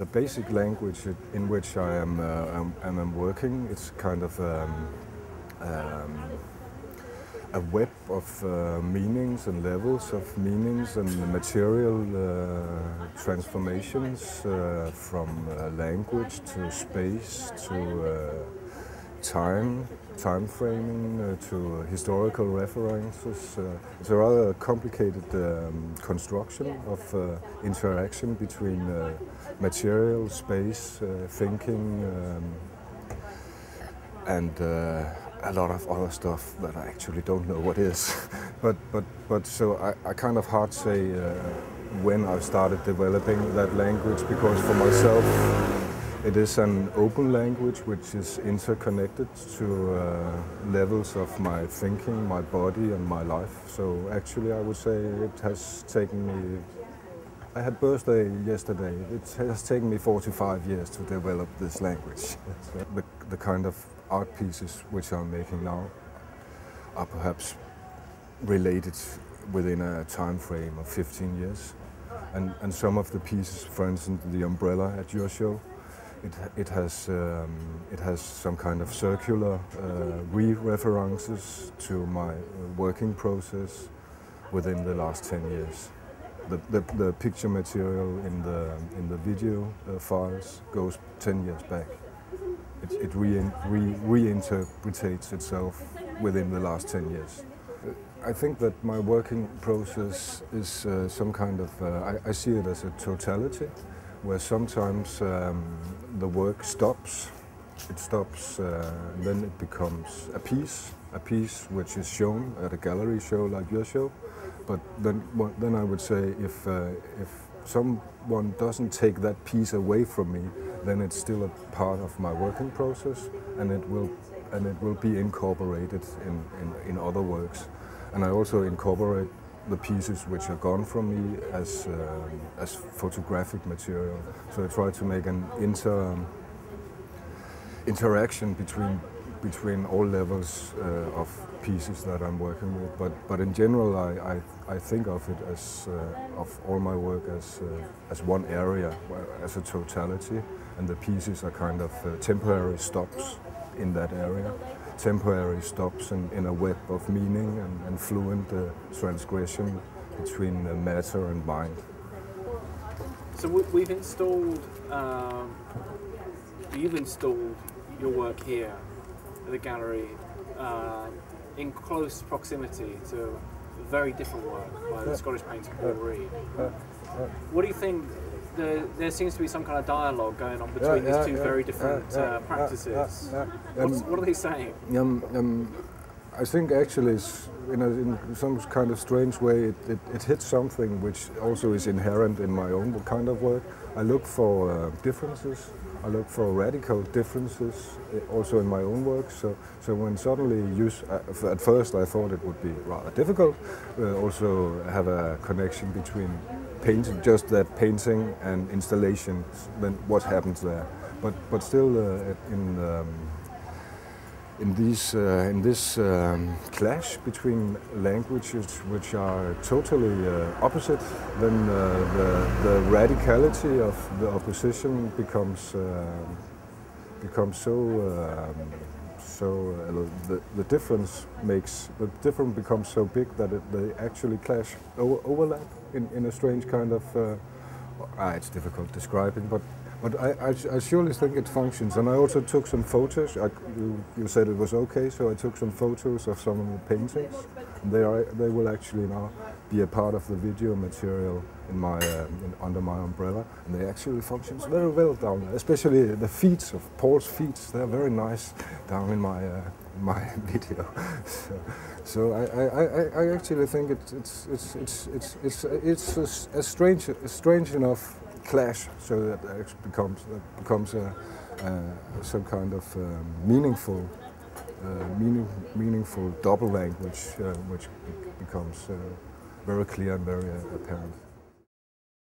the basic language in which I am working. It's kind of a web of meanings and levels of meanings and material transformations from language to space to time framing to historical references. It's a rather complicated construction of interaction between material, space, thinking, and a lot of other stuff that I actually don't know what is. but so I kind of hard say when I started developing that language, because for myself it is an open language which is interconnected to levels of my thinking, my body and my life. So actually I would say it has taken me, I had birthday yesterday, it has taken me 45 years to develop this language. The kind of art pieces which I'm making now are perhaps related within a time frame of 15 years. And some of the pieces, for instance the umbrella at your show, it has some kind of circular re-references to my working process within the last 10 years. The picture material in the video files goes 10 years back. It reinterpretates itself within the last 10 years. I think that my working process is some kind of, I see it as a totality, where sometimes the work stops. It stops, and then it becomes a piece which is shown at a gallery show like your show. But then I would say if someone doesn't take that piece away from me, then it's still a part of my working process, and it will be incorporated in other works. And I also incorporate the pieces which are gone from me as photographic material. So I try to make an interaction between all levels of pieces that I'm working with. But in general, I think of it as of all my work as one area, as a totality, and the pieces are kind of temporary stops in that area. Temporary stops in a web of meaning and fluent transgression between matter and mind. So we've installed, you've installed your work here at the gallery in close proximity to very different work by the Scottish painter Paul Reid. What do you think? There seems to be some kind of dialogue going on between these two very different practices. What are they saying? I think actually, in some kind of strange way, it hits something which also is inherent in my own kind of work. I look for differences. I look for radical differences also in my own work. So when suddenly at first I thought it would be rather difficult. Also have a connection between painting, just that painting and installation, then what happens there. But still in this clash between languages which are totally opposite, then the radicality of the opposition becomes so the difference becomes so big that they actually clash, overlap in a strange kind of. It's difficult describing, but I surely think it functions. And I also took some photos. You said it was okay, so I took some photos of some of the paintings. They will actually now be a part of the video material in my under my umbrella, and they actually functions very well down there. Especially the feet of Paul's feet. They're very nice down in my video. So I actually think it's a strange enough clash, so that it becomes some kind of meaningful double language, which becomes very clear and very apparent.